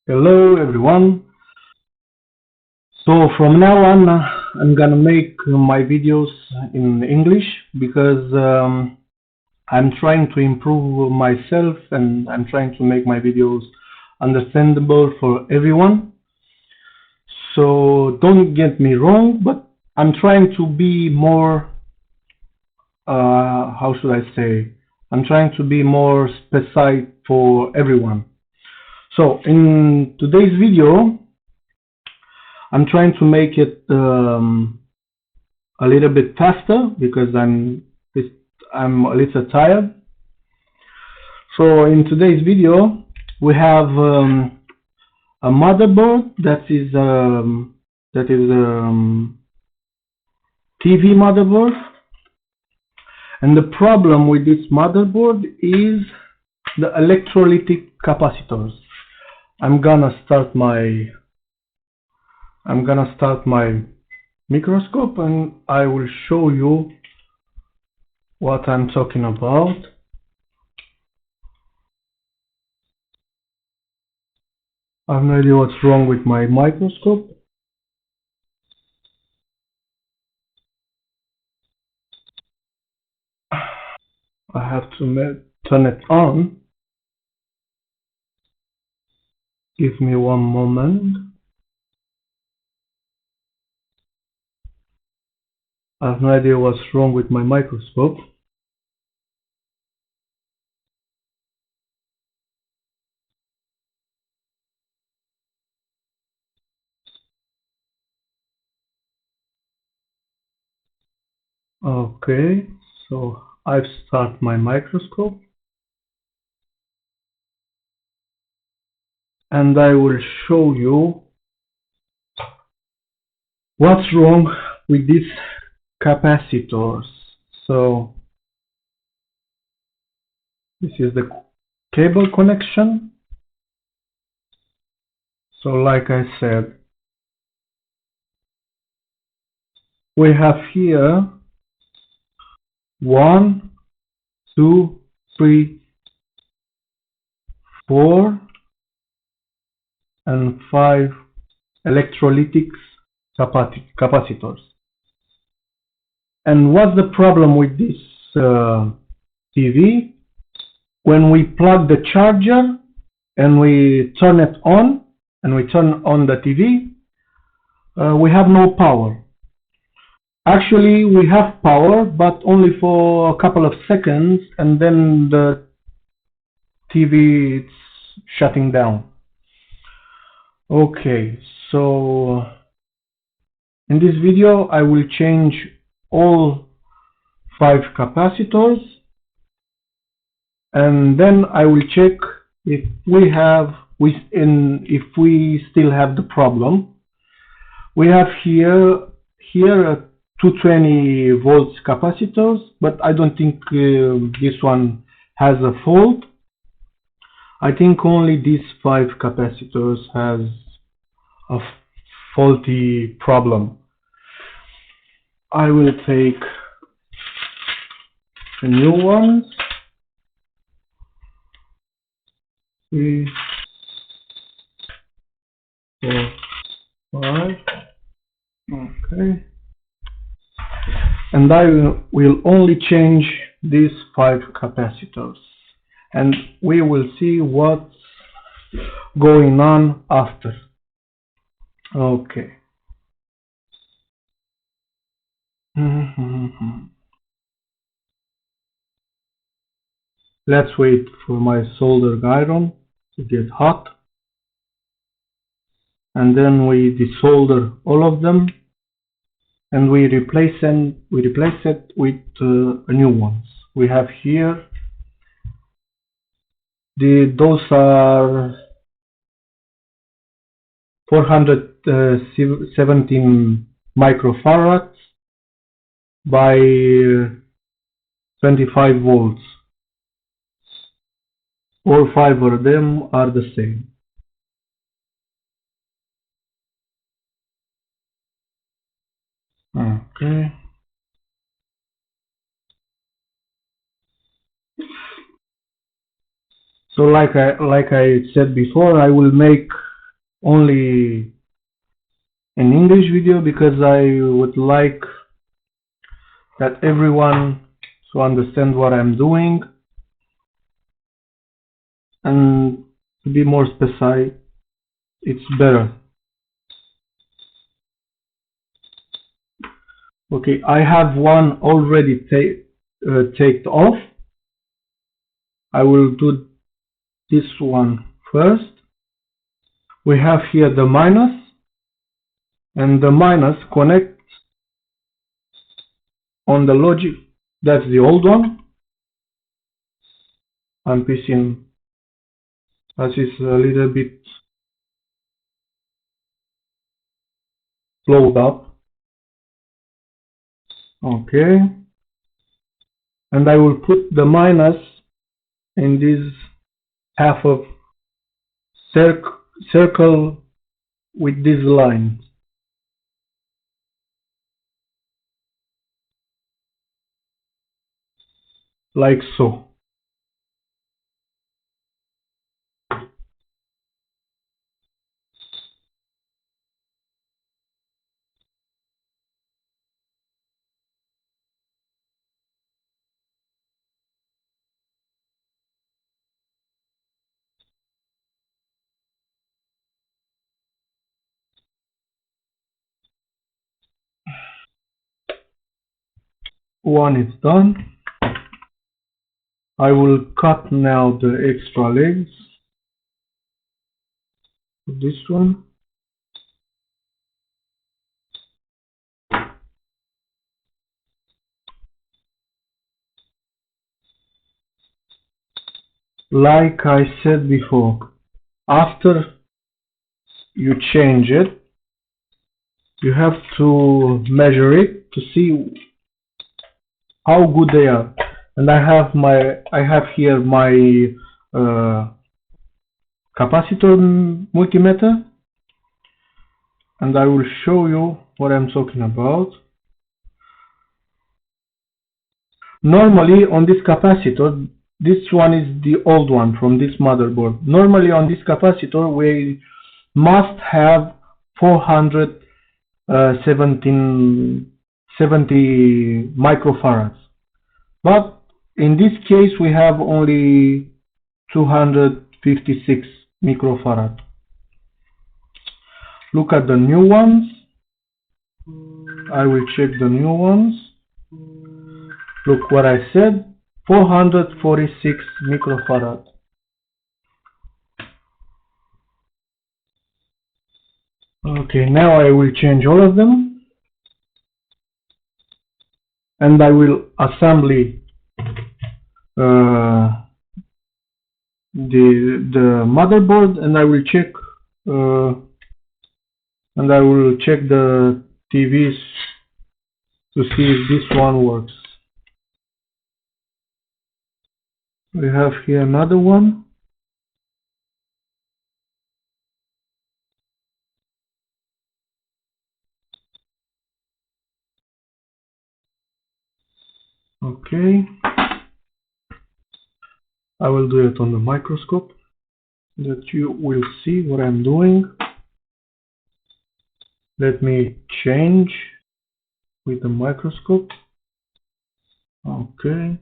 Hello everyone. So from now on, I'm gonna make my videos in English because I'm trying to improve myself and I'm trying to make my videos understandable for everyone. So don't get me wrong, but I'm trying to be more, how should I say? I'm trying to be more specific for everyone. So in today's video, I'm trying to make it a little bit faster because I'm a little tired. So in today's video, we have a motherboard that is TV motherboard, and the problem with this motherboard is the electrolytic capacitors. I'm gonna start my microscope and I will show you what I'm talking about. I have no idea what's wrong with my microscope. I have to turn it on. Give me one moment. I have no idea what's wrong with my microscope. Okay, so I've started my microscope and I will show you what's wrong with these capacitors. So this is the cable connection. So like I said, we have here 1, 2, 3, 4 and 5 electrolytic capacitors. And what's the problem with this TV? When we plug the charger and we turn it on and we turn on the TV, we have no power. Actually, we have power, but only for a couple of seconds, and then the TV is shutting down. Okay, so in this video I will change all 5 capacitors and then I will check if if we still have the problem. We have here a 220 volts capacitors, but I don't think this one has a fault. I think only these 5 capacitors has a faulty problem. I will take the new ones. 3, 4, 5. Okay. And I will only change these 5 capacitors. And we will see what's going on after. Okay. Let's wait for my soldered iron to get hot. And then we desolder all of them and we replace it with new ones. We have here those are 417 microfarads by 25 volts. All 5 of them are the same. Okay. So like I said before, I will make only an English video because I would like that everyone to understand what I'm doing and to be more specific, it's better. Okay, I have one already taken off. I will do this one first. We have here the minus, and the minus connects on the logic. That's the old one. I'm pissing as is a little bit slowed up. Okay, and I will put the minus in this half of circle with this line, like so. One is done. I will cut now the extra legs. This one. Like I said before, after you change it, you have to measure it to see how good they are. And I have here my uh, capacitor multimeter, and I will show you what I'm talking about. Normally on this capacitor, this one is the old one from this motherboard. Normally on this capacitor we must have 470 microfarads, but in this case we have only 256 microfarad. Look at the new ones. I will check the new ones. Look what I said, 446 microfarad. Okay, now I will change all of them, and I will assembly the motherboard, and I will check the TVs to see if this one works. We have here another one. Okay, I will do it on the microscope that you will see what I'm doing. Let me change with the microscope. Okay.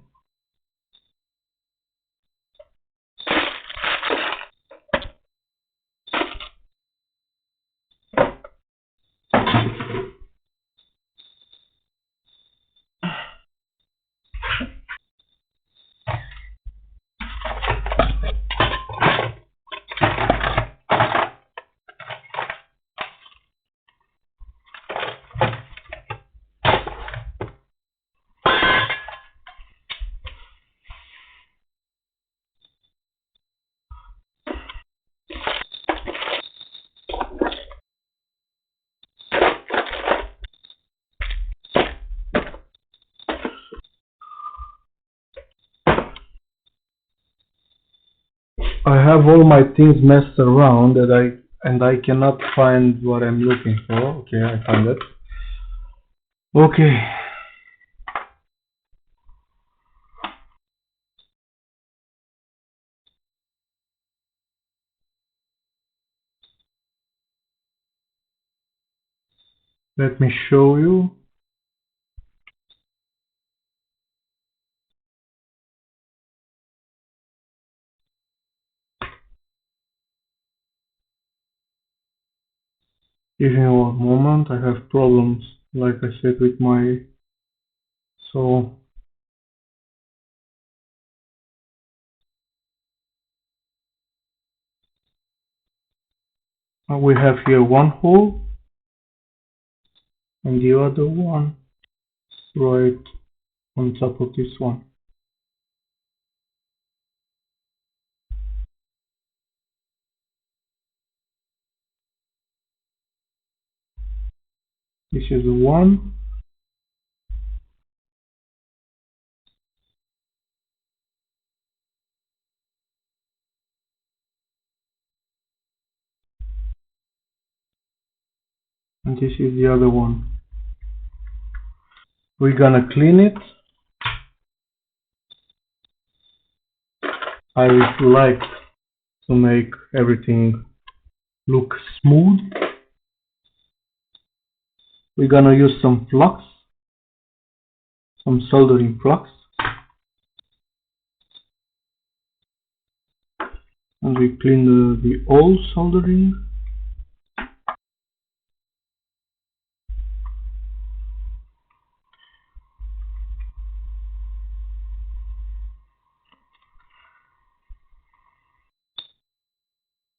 I have all my things messed around and I cannot find what I'm looking for. Okay, I found it. Okay. Let me show you. Give me one moment. I have problems, like I said, with my... So we have here one hole and the other one right on top of this one. This is the one. And this is the other one. We're gonna clean it. I like to make everything look smooth. We're gonna use some flux, some soldering flux, and we clean the old soldering.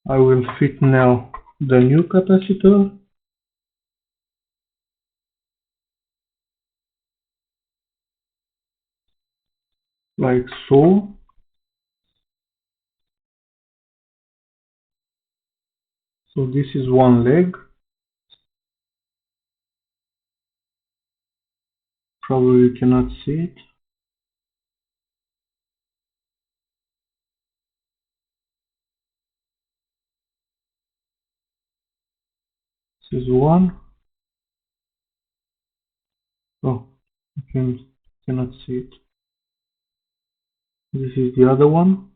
I will fit now the new capacitor, like so. So this is one leg. Probably you cannot see it. This is one. Oh, you cannot see it. This is the other one.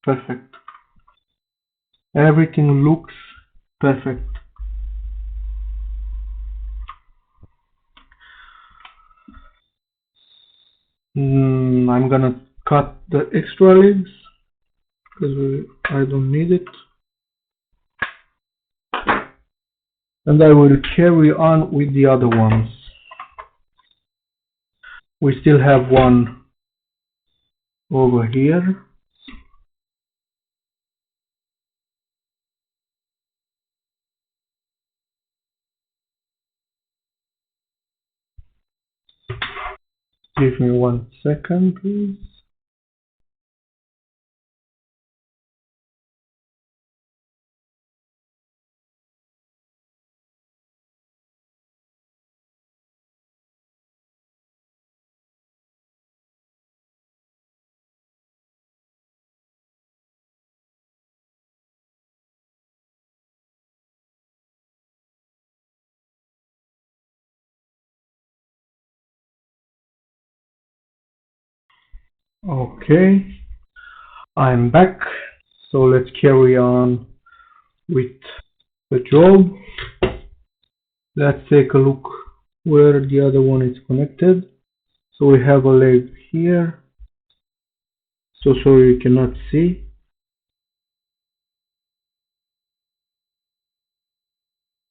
Perfect. Everything looks perfect. I'm gonna cut the extra legs because I don't need it. And I will carry on with the other ones. We still have one over here. Give me 1 second, please. Okay, I'm back. So let's carry on with the job. Let's take a look where the other one is connected. So we have a leg here. So sorry you cannot see,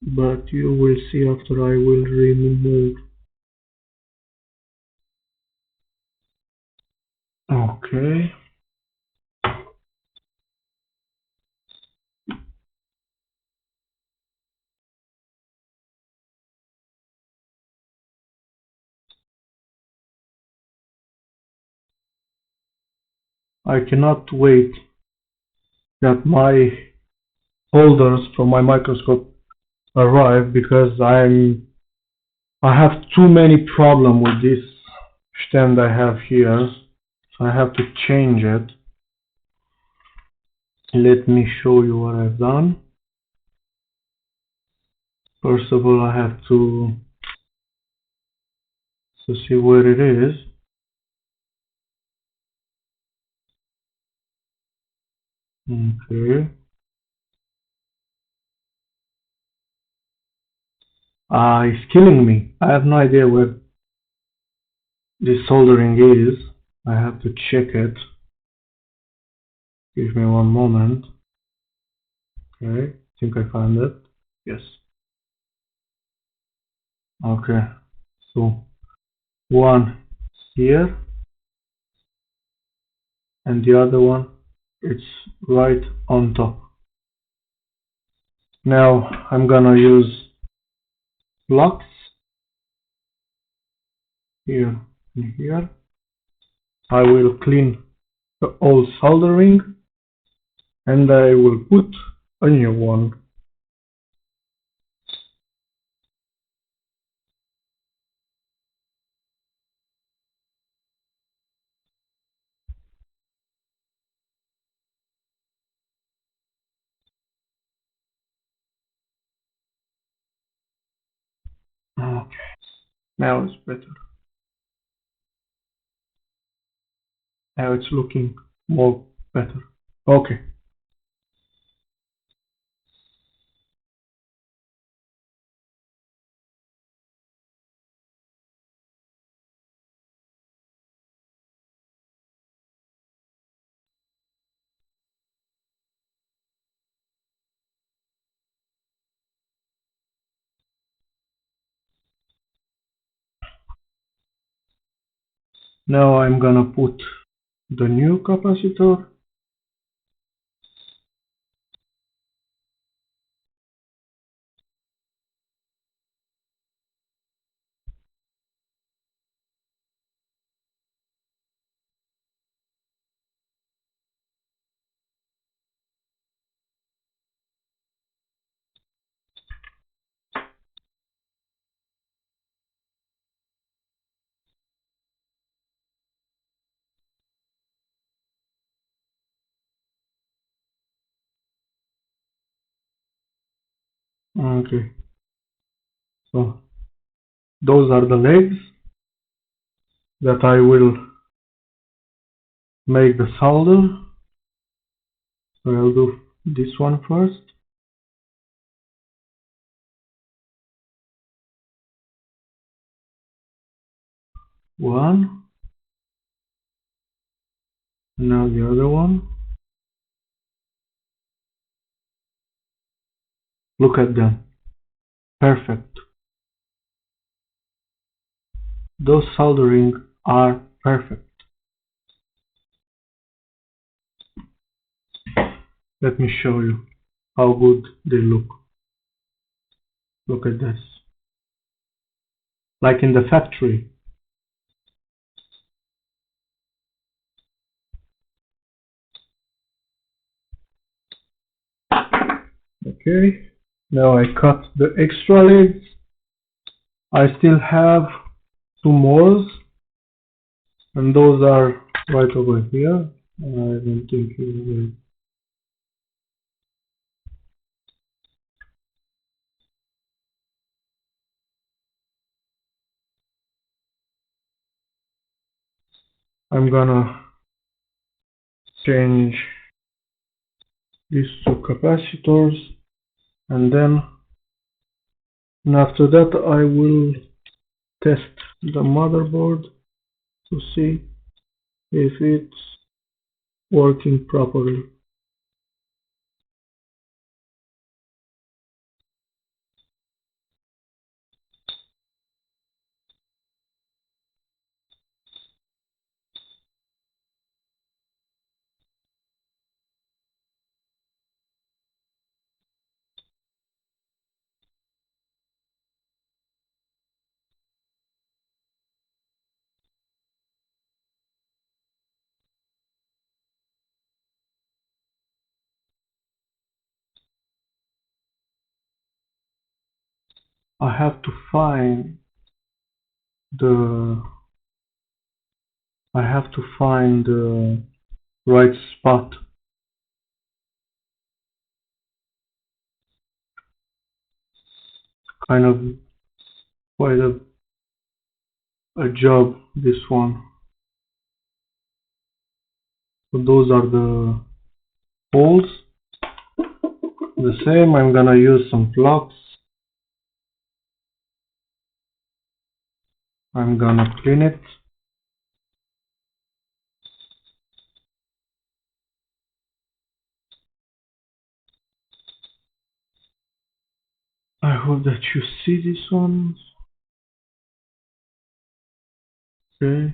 but you will see after I will remove. Okay. I cannot wait that my holders from my microscope arrive because I have too many problems with this stand I have here, so I have to change it. Let me show you what I've done. First of all, I have to see where it is. Okay. It's killing me. I have no idea where this soldering is. I have to check it. Give me one moment. Okay, I think I found it. Yes. Okay, so one here and the other one, it's right on top. Now I'm gonna use flux here and here. I will clean the old soldering and I will put a new one. Okay, now it's better. Now it's looking more better. Okay. Now I'm gonna put the new capacitor. Okay, so those are the legs that I will make the solder. So I'll do this one first. One. Now the other one. Look at them. Perfect. Those soldering are perfect. Let me show you how good they look. Look at this. Like in the factory. Okay. Now I cut the extra legs. I still have two more, and those are right over here. I don't think you will. I'm gonna change these two capacitors, and then after that I will test the motherboard to see if it's working properly. I have to find the right spot. Kind of quite a job, this one. So those are the holes. The same, I'm gonna use some flux. I'm gonna clean it. I hope that you see this one. Okay.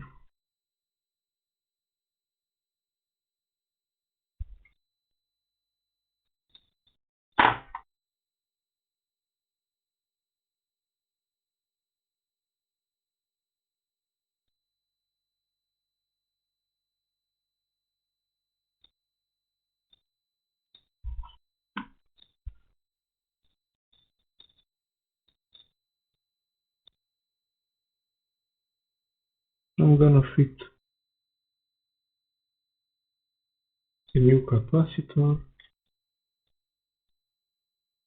I'm gonna fit the new capacitor.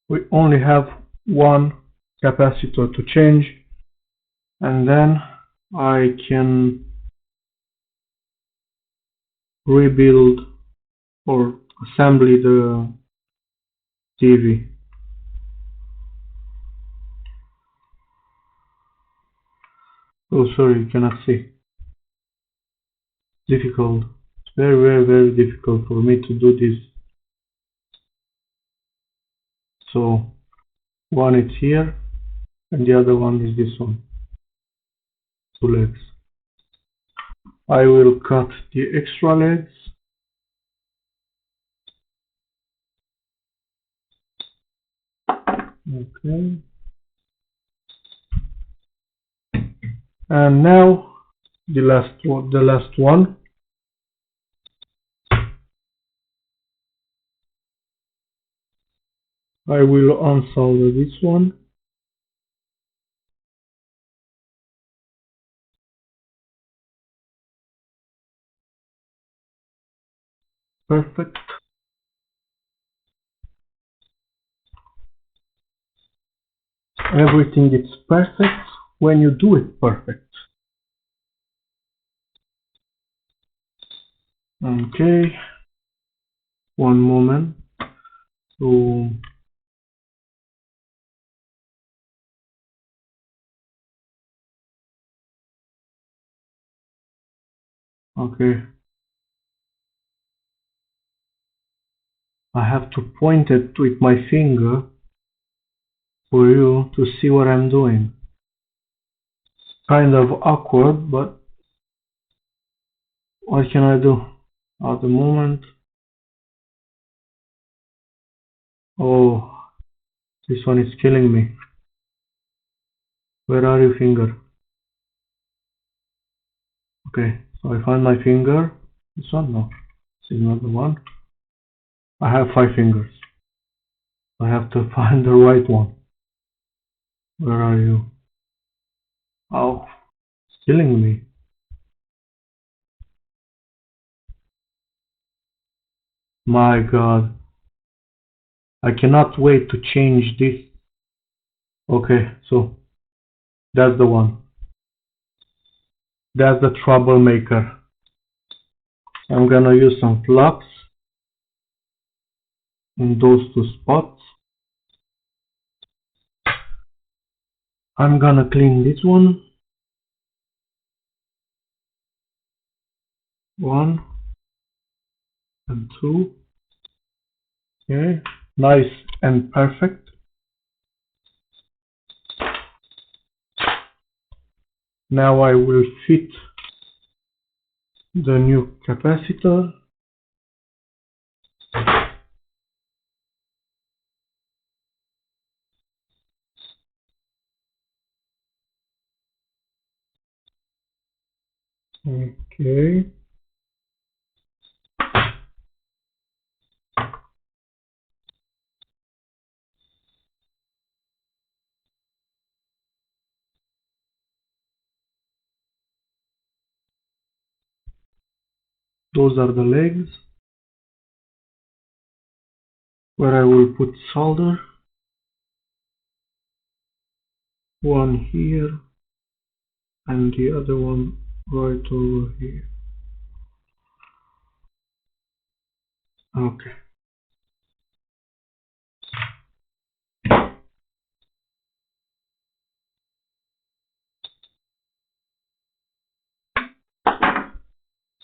We only have one capacitor to change, and then I can rebuild or assemble the TV. Oh, sorry, you cannot see. Difficult. It's very, very, very difficult for me to do this. So one is here, and the other one is this one. Two legs. I will cut the extra legs. Okay. And now the last one. I will unsolder this one. Perfect. Everything is perfect when you do it perfect. Okay. One moment. So okay. I have to point it with my finger for you to see what I'm doing. Kind of awkward, but what can I do at the moment? Oh, this one is killing me. Where are you, finger? Okay, so I find my finger. This one? No, this is not the one. I have 5 fingers. I have to find the right one. Where are you? Oh, it's killing me. My God. I cannot wait to change this. Okay, so that's the one. That's the troublemaker. I'm gonna use some flux in those two spots. I'm gonna clean this one. One and two. Okay, nice and perfect. Now I will fit the new capacitor. Okay. Those are the legs where I will put solder. One here and the other one right over here. Okay.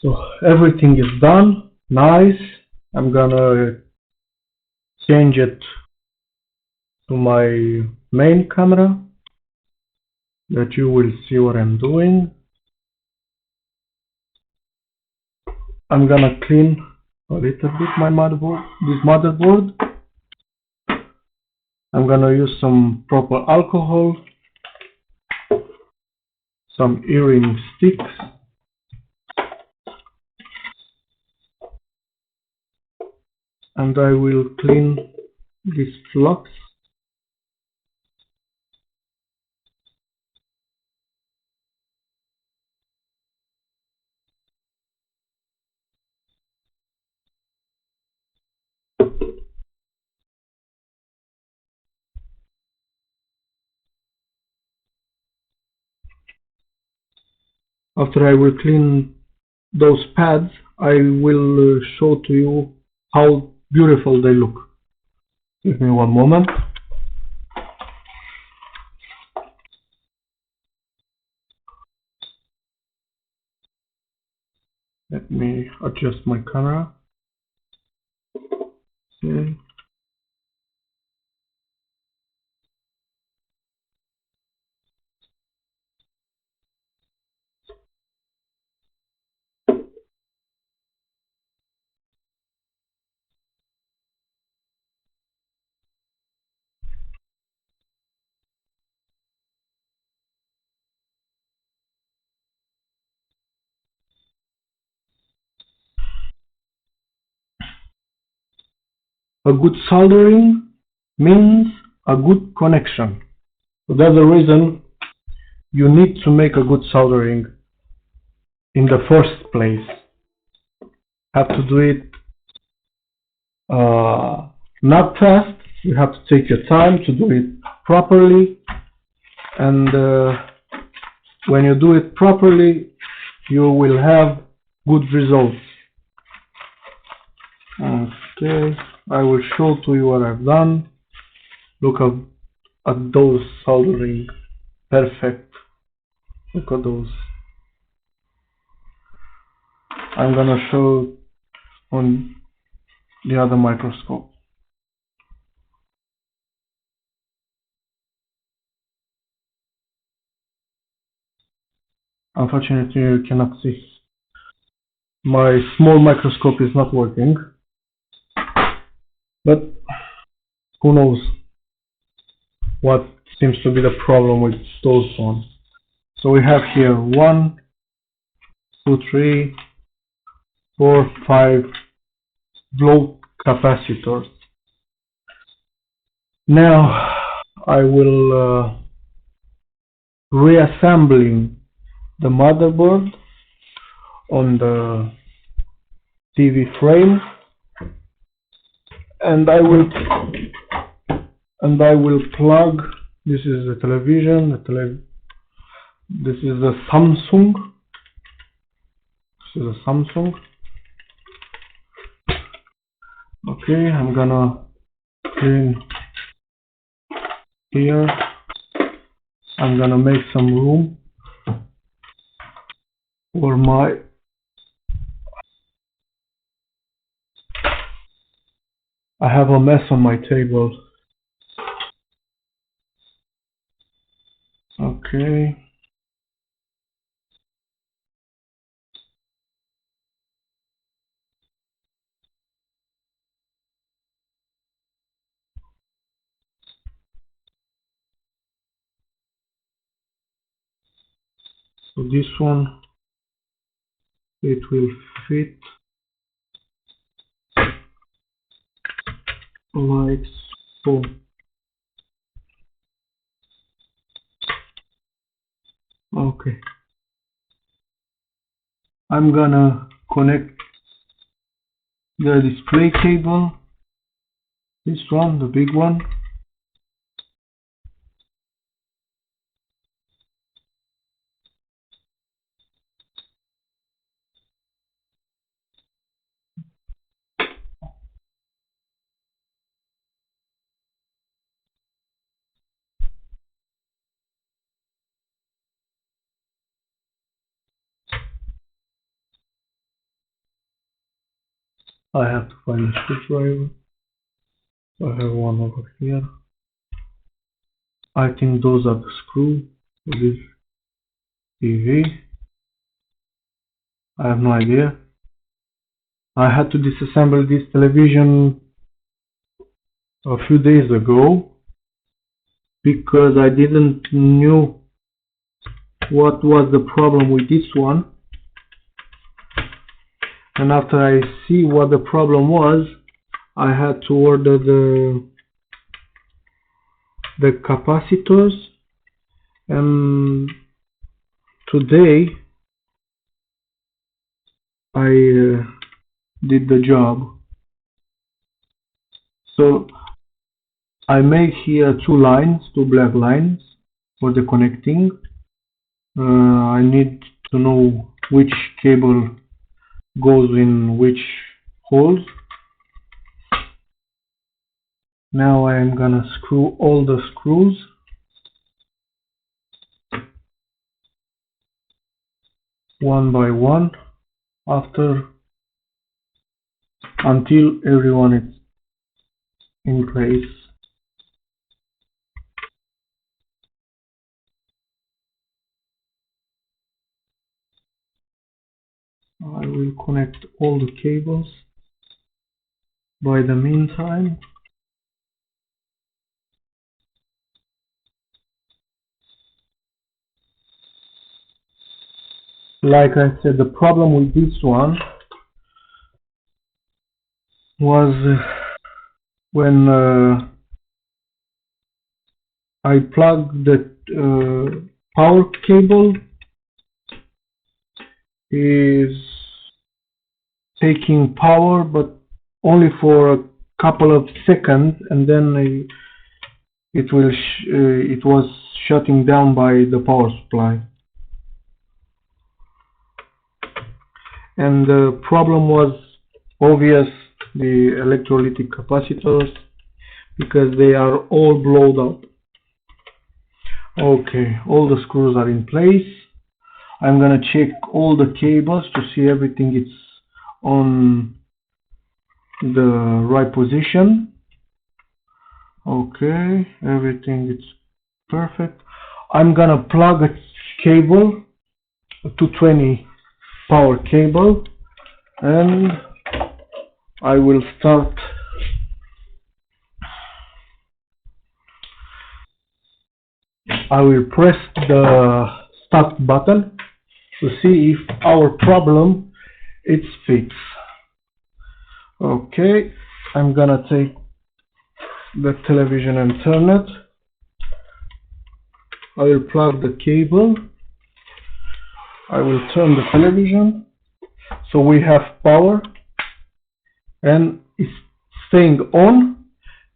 So everything is done. Nice. I'm gonna change it to my main camera that you will see what I'm doing. I'm gonna clean a little bit my motherboard, this motherboard. I'm gonna use some proper alcohol, some earring sticks, and I will clean this flux. After I will clean those pads, I will show to you how beautiful they look. Give me one moment. Let me adjust my camera. Okay. A good soldering means a good connection. So that's the reason you need to make a good soldering in the first place. Have to do it not fast. You have to take your time to do it properly, and when you do it properly, you will have good results. Okay, I will show to you what I've done. Look at those soldering. Perfect. Look at those. I'm gonna show on the other microscope. Unfortunately, you cannot see. My small microscope is not working, but who knows what seems to be the problem with those ones. So we have here 1, 2, 3, 4, 5 float capacitors. Now I will reassembling the motherboard on the TV frame, and I will plug. This is the television. This is the Samsung. This is a Samsung. Okay, I'm gonna clean here. I'm gonna make some room for I have a mess on my table. Okay. So this one, it will fit like so. Okay. I'm gonna connect the display cable. This one, the big one. I have to find a screwdriver. I have one over here. I think those are the screws for this TV. I have no idea. I had to disassemble this television a few days ago because I didn't knew what was the problem with this one. And after I see what the problem was, I had to order the capacitors, and today I did the job. So I make here two black lines for the connecting. I need to know which cable goes in which holes. Now I am gonna screw all the screws. One by one until everyone is in place. I will connect all the cables. By the meantime, like I said, the problem with this one was when I plugged the power cable, is taking power but only for a couple of seconds, and then it was shutting down by the power supply. And the problem was obvious, the electrolytic capacitors, because they are all blown out. Okay, all the screws are in place. I'm gonna check all the cables to see everything is on the right position. Okay, everything is perfect. I'm gonna plug a cable, a 220 power cable, and I will start. I will press the start button to see if our problem is fixed. Okay, I'm gonna take the television and turn it. I will plug the cable. I will turn the television, so we have power, and it's staying on,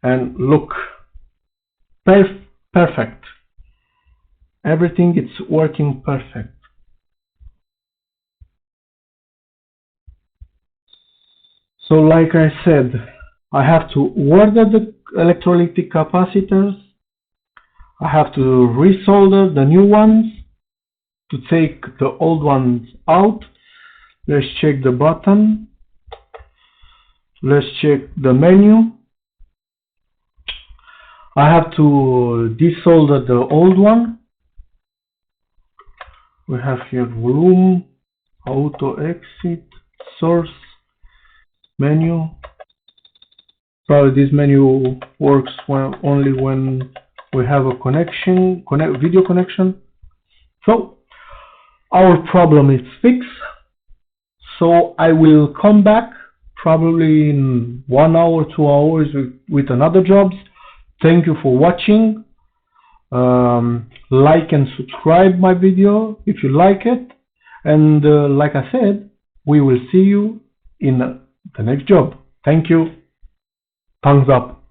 and look, perfect. Everything is working perfect. So like I said, I have to order the electrolytic capacitors. I have to resolder the new ones to take the old ones out. Let's check the button. Let's check the menu. I have to desolder the old one. We have here volume, auto exit, source, menu. Probably this menu works only when we have a video connection. So our problem is fixed. So I will come back probably in 1 hour, 2 hours with another jobs. Thank you for watching. Like and subscribe my video if you like it. And like I said, we will see you in the next job. Thank you. Thumbs up.